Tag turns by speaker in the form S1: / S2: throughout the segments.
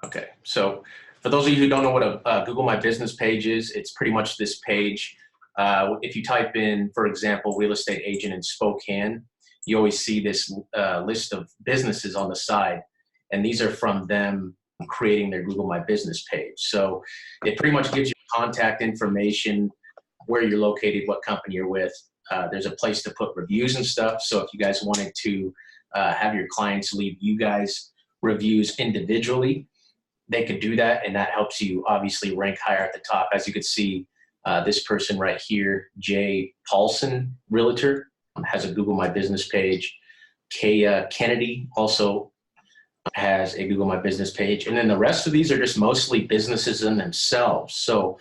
S1: Okay, so for those of you who don't know what a Google My Business page is, it's pretty much this page. If you type in, for example, real estate agent in Spokane, you always see this list of businesses on the side, and these are from them creating their Google My Business page. So it pretty much gives you contact information, where you're located, what company you're with. There's a place to put reviews and stuff. So if you guys wanted to have your clients leave you guys reviews individually, they could do that, and that helps you obviously rank higher at the top. As you can see, this person right here, Jay Paulson, Realtor, has a Google My Business page. Kaya Kennedy also has a Google My Business page. And then the rest of these are just mostly businesses in themselves. So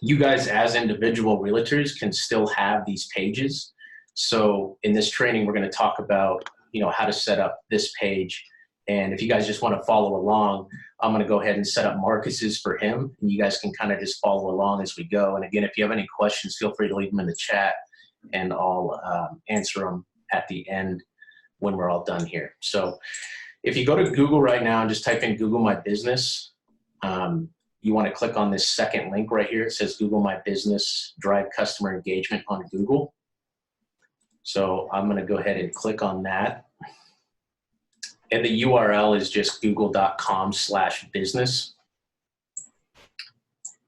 S1: you guys as individual realtors can still have these pages. So in this training, we're going to talk about, how to set up this page. And if you guys just want to follow along, I'm going to go ahead and set up Marcus's for him, and you guys can kind of just follow along as we go. And again, if you have any questions, feel free to leave them in the chat, and I'll answer them at the end when we're all done here. So if you go to Google right now and just type in Google My Business, you want to click on this second link right here. It says Google My Business, Drive Customer Engagement on Google. So I'm going to go ahead and click on that. And the URL is just google.com/business.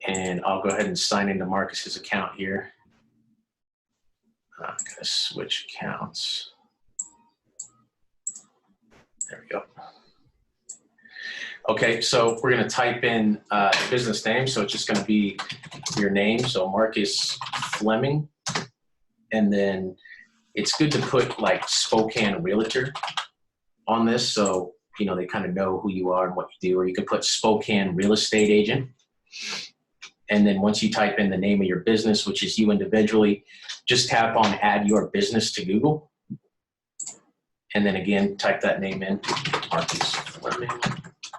S1: And I'll go ahead and sign into Marcus's account here. I'm going to switch accounts. There we go. Okay, so we're going to type in the business name. So it's just going to be your name. So Marcus Fleming. And then it's good to put like Spokane Realtor on this, so they kind of know who you are and what you do. Or you could put Spokane Real Estate Agent, and then once you type in the name of your business, which is you individually, just tap on Add Your Business to Google, and then again type that name in, Marcus Fleming.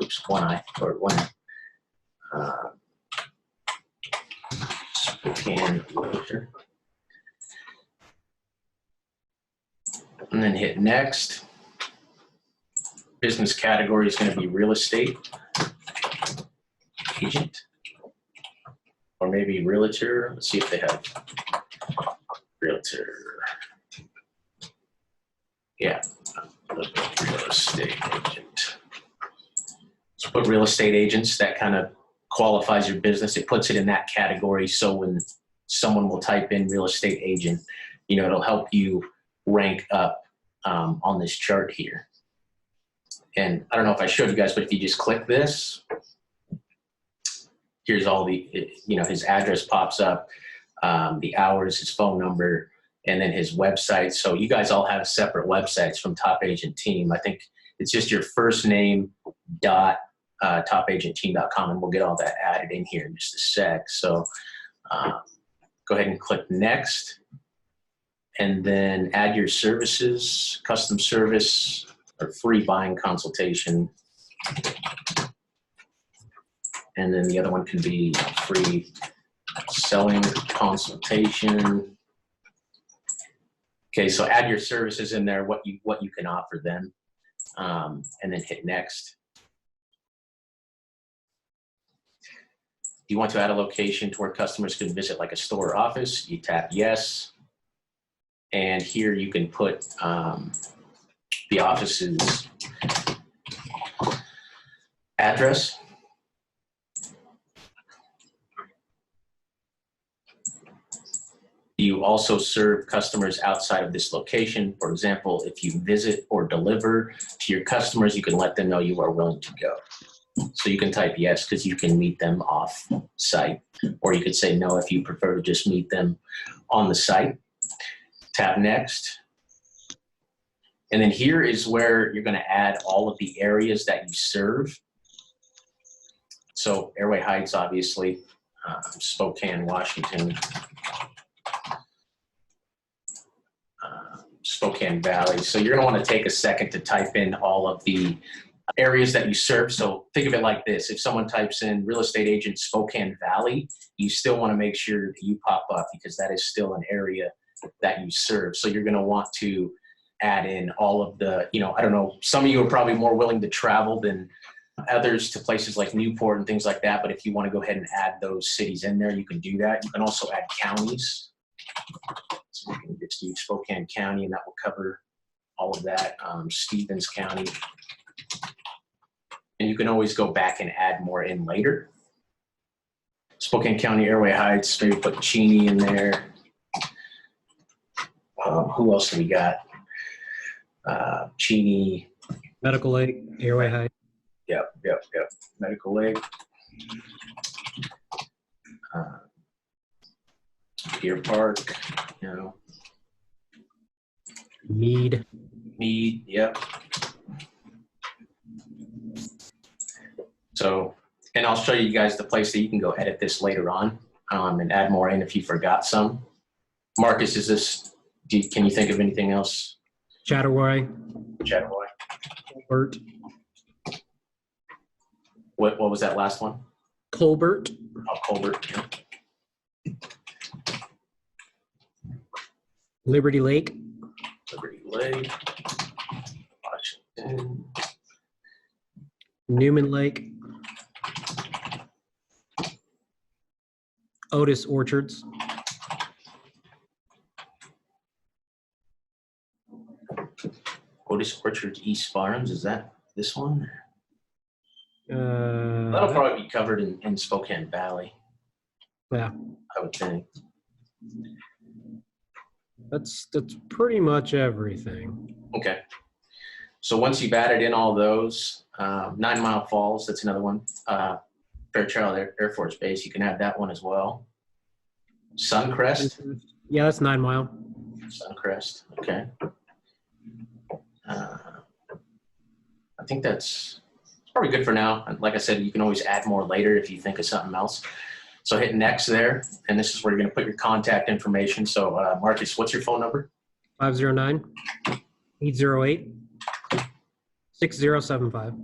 S1: Oops, one I or one. Spokane Realtor, and then hit next. Business category is going to be real estate agent, or maybe realtor. Let's see if they have realtor. Yeah, real estate agent. So put real estate agents. That kind of qualifies your business. It puts it in that category. So when someone will type in real estate agent, it'll help you rank up on this chart here. And I don't know if I showed you guys, but if you just click this, here's all the, his address pops up, the hours, his phone number, and then his website. So you guys all have separate websites from Top Agent Team. I think it's just your first name dot topagentteam.com, and we'll get all that added in here in just a sec. So go ahead and click next, and then add your services, custom service, or free buying consultation. And then the other one can be free selling consultation. Okay, so add your services in there, what you can offer them, and then hit next. If you want to add a location to where customers can visit, like a store or office, you tap yes. And here you can put the office's address. You also serve customers outside of this location. For example, if you visit or deliver to your customers, you can let them know you are willing to go. So you can type yes because you can meet them off site, or you could say no if you prefer to just meet them on the site. Tap next. And then here is where you're going to add all of the areas that you serve. So Airway Heights, obviously, Spokane, Washington, Spokane Valley. So you're going to want to take a second to type in all of the areas that you serve. So think of it like this. If someone types in real estate agent Spokane Valley, you still want to make sure that you pop up because that is still an area that you serve. So you're going to want to add in all of the, I don't know, some of you are probably more willing to travel than Others to places like Newport and things like that. But if you want to go ahead and add those cities in there, you can do that. You can also add counties. So we can just use Spokane County, and that will cover all of that. Stevens County. And you can always go back and add more in later. Spokane County, Airway Heights, maybe put Cheney in there. Who else do we got? Cheney.
S2: Medical Lake, Airway Heights.
S1: Yep. Medical Lake. Deer Park, you know.
S2: Mead,
S1: yep. So, and I'll show you guys the place that you can go edit this later on and add more in if you forgot some. Marcus, is this, can you think of anything else?
S2: Chattaroy, Colbert.
S1: What was that last one?
S2: Colbert.
S1: Oh, Colbert. Yeah.
S2: Liberty Lake.
S1: Washington.
S2: Newman Lake. Otis Orchards.
S1: Otis Orchards, East Farms. Is that this one?
S2: That'll
S1: That'll probably be covered in Spokane Valley.
S2: Yeah.
S1: I would think.
S2: That's pretty much everything.
S1: Okay. So once you've added in all those, 9 Mile Falls, that's another one. Fairchild Air Force Base, you can add that one as well. Suncrest.
S2: Yeah, that's 9 Mile.
S1: Suncrest, okay. I think that's probably good for now. Like I said, you can always add more later if you think of something else. So hit next there, and this is where you're going to put your contact information. So Marcus, what's your phone number?
S2: 509-808-6075.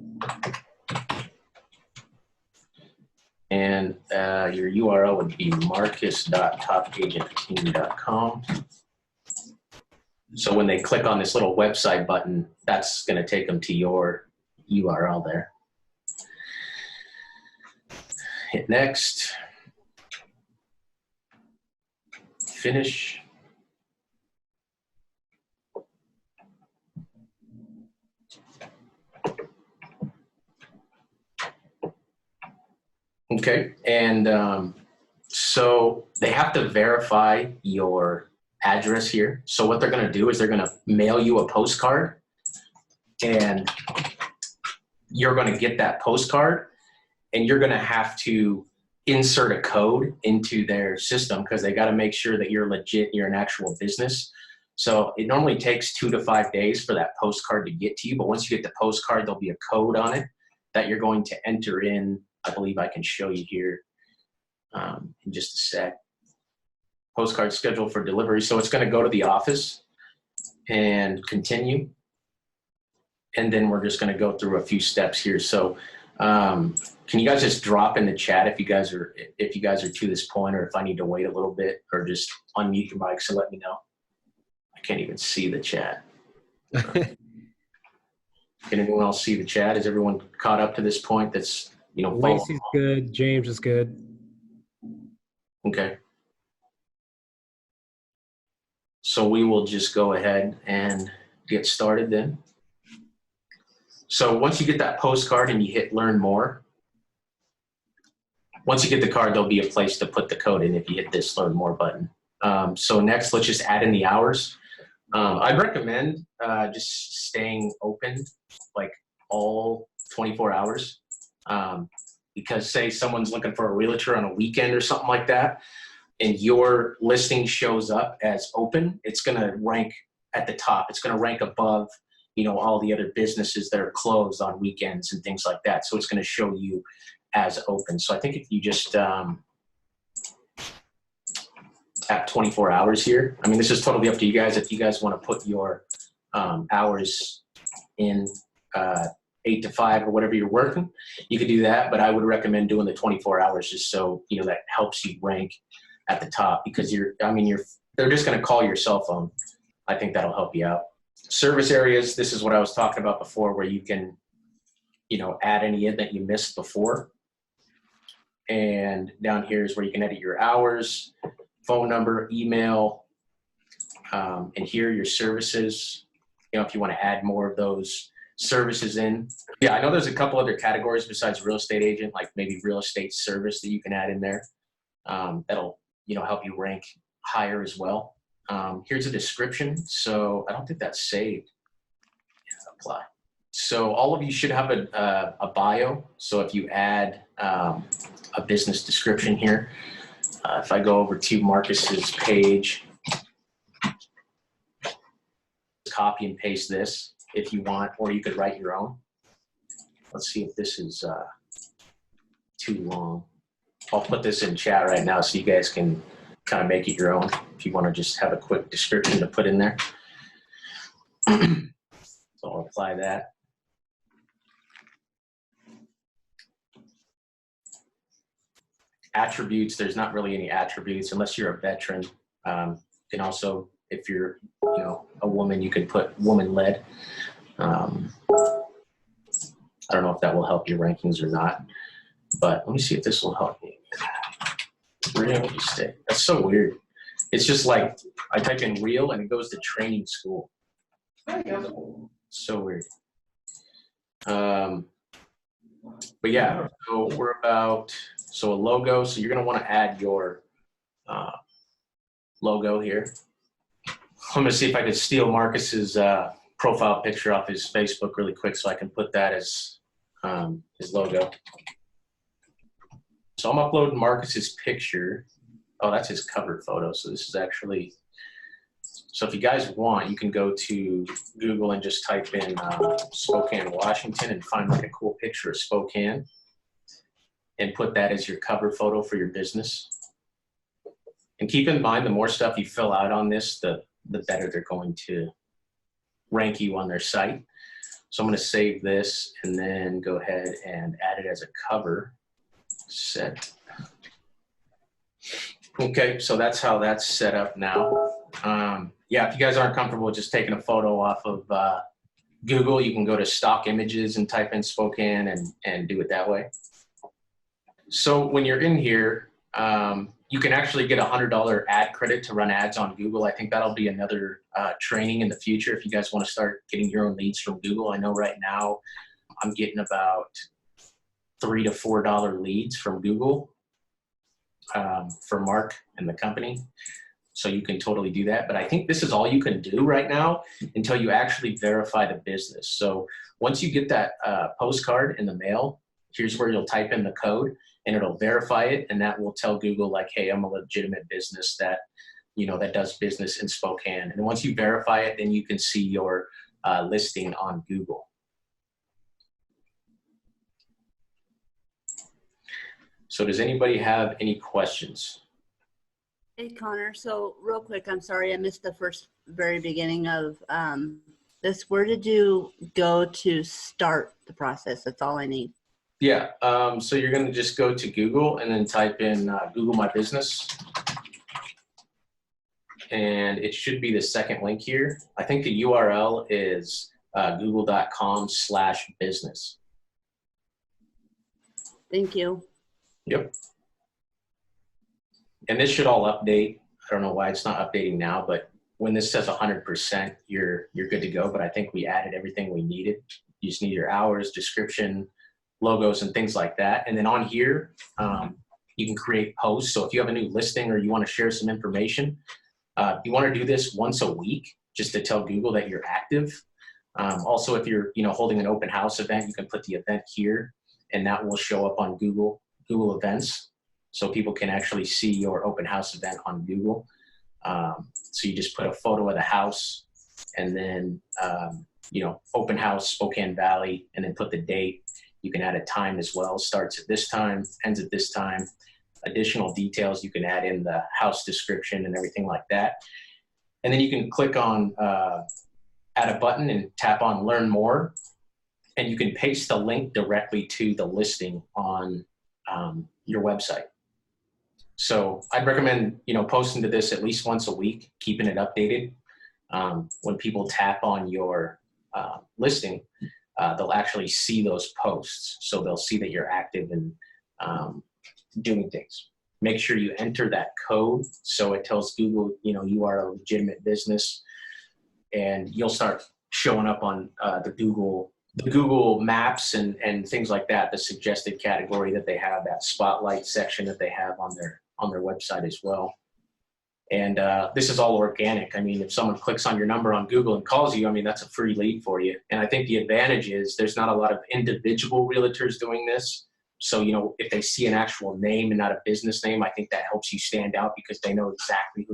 S1: And your URL would be marcus.topagentteam.com. So when they click on this little website button, that's going to take them to your URL there. Hit next. Finish. Okay, and so they have to verify your address here. So what they're going to do is they're going to mail you a postcard, and you're going to get that postcard, and you're going to have to insert a code into their system because they got to make sure that you're legit, you're an actual business. So it normally takes 2 to 5 days for that postcard to get to you, but once you get the postcard, there'll be a code on it that you're going to enter in. I believe I can show you here in just a sec. Postcard scheduled for delivery. So it's going to go to the office and continue. And then we're just going to go through a few steps here. So can you guys just drop in the chat if you guys are to this point, or if I need to wait a little bit, or just unmute your mics and let me know. I can't even see the chat. Can anyone else see the chat? Is everyone caught up to this point? That's, you know,
S2: Lacey's good. James is good.
S1: Okay. So we will just go ahead and get started then. So once you get that postcard and you hit learn more, once you get the card, there'll be a place to put the code in if you hit this learn more button. So next, let's just add in the hours. I'd recommend just staying open like all 24 hours. Because say someone's looking for a realtor on a weekend or something like that, and your listing shows up as open, it's going to rank at the top. It's going to rank above, you know, all the other businesses that are closed on weekends and things like that. So it's going to show you as open. So I think if you just tap 24 hours here, I mean, this is totally up to you guys. If you guys want to put your hours in 8 to 5 or whatever you're working, you could do that. But I would recommend doing the 24 hours just so, you know, that helps you rank at the top, because they're just going to call your cell phone. I think that'll help you out. Service areas, this is what I was talking about before, where you can add any in that you missed before. And down here is where you can edit your hours, phone number, email, and here your services, if you want to add more of those services in. Yeah, I know there's a couple other categories besides real estate agent, like maybe real estate service that you can add in there. That'll, help you rank higher as well. Here's a description. So I don't think that's saved. Yeah, apply. So all of you should have a bio. So if you add a business description here, if I go over to Marcus's page, copy and paste this if you want, or you could write your own. Let's see if this is too long. I'll put this in chat right now so you guys can kind of make it your own if you want to just have a quick description to put in there. So I'll apply that. Attributes, there's not really any attributes unless you're a veteran. And also, if you're, a woman, you could put woman-led. I don't know if that will help your rankings or not, but let me see if this will help me. Real estate. That's so weird. It's just like I type in real and it goes to training school. So weird. But yeah, so we're about, so a logo. So you're going to want to add your logo here. I'm going to see if I could steal Marcus's profile picture off his Facebook really quick so I can put that as his logo. So I'm uploading Marcus's picture. Oh, that's his cover photo. So this is actually, so if you guys want, you can go to Google and just type in Spokane, Washington and find like a cool picture of Spokane and put that as your cover photo for your business. And keep in mind, the more stuff you fill out on this, the better they're going to rank you on their site. So I'm going to save this and then go ahead and add it as a cover. Set. Okay, so that's how that's set up now. Yeah, if you guys aren't comfortable with just taking a photo off of Google, you can go to stock images and type in Spokane and do it that way. So when you're in here, you can actually get a $100 ad credit to run ads on Google. I think that'll be another training in the future if you guys want to start getting your own leads from Google. I know right now I'm getting about $3 to $4 leads from Google for Mark and the company. So you can totally do that. But I think this is all you can do right now until you actually verify the business. So once you get that postcard in the mail, here's where you'll type in the code and it'll verify it. And that will tell Google like, hey, I'm a legitimate business that, that does business in Spokane. And once you verify it, then you can see your listing on Google. So does anybody have any questions?
S3: Hey, Connor. So real quick, I'm sorry I missed the very beginning of this. Where did you go to start the process? That's all I need.
S1: Yeah. So you're going to just go to Google and then type in Google My Business. And it should be the second link here. I think the URL is google.com/business.
S3: Thank you.
S1: Yep. And this should all update. I don't know why it's not updating now, but when this says 100%, you're good to go. But I think we added everything we needed. You just need your hours, description, logos, and things like that. And then on here, you can create posts. So if you have a new listing or you want to share some information, you want to do this once a week just to tell Google that you're active. Also, if you're holding an open house event, you can put the event here, and that will show up on Google Events, so people can actually see your open house event on Google. So you just put a photo of the house and then, open house, Spokane Valley, and then put the date. You can add a time as well. Starts at this time, ends at this time. Additional details, you can add in the house description and everything like that. And then you can click on add a button and tap on Learn More. And you can paste the link directly to the listing on your website. So I'd recommend, posting to this at least once a week, keeping it updated. When people tap on your listing, they'll actually see those posts. So they'll see that you're active and doing things. Make sure you enter that code so it tells Google, you are a legitimate business, and you'll start showing up on the Google Maps and things like that, the suggested category that they have, that spotlight section that they have on their website as well. And this is all organic. I mean, if someone clicks on your number on Google and calls you, I mean, that's a free lead for you. And I think the advantage is there's not a lot of individual realtors doing this. So, if they see an actual name and not a business name, I think that helps you stand out because they know exactly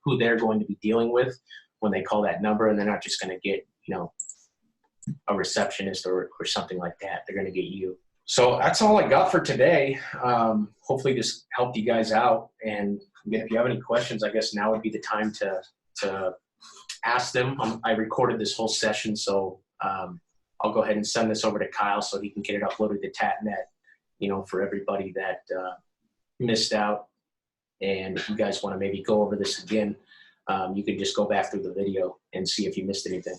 S1: who they're going to be dealing with when they call that number, and they're not just going to get, a receptionist or something like that. They're going to get you. So that's all I got for today. Hopefully this helped you guys out. And if you have any questions, I guess now would be the time to ask them. I recorded this whole session, so I'll go ahead and send this over to Kyle so he can get it uploaded to TatNet, for everybody that missed out. And if you guys want to maybe go over this again, you can just go back through the video and see if you missed anything.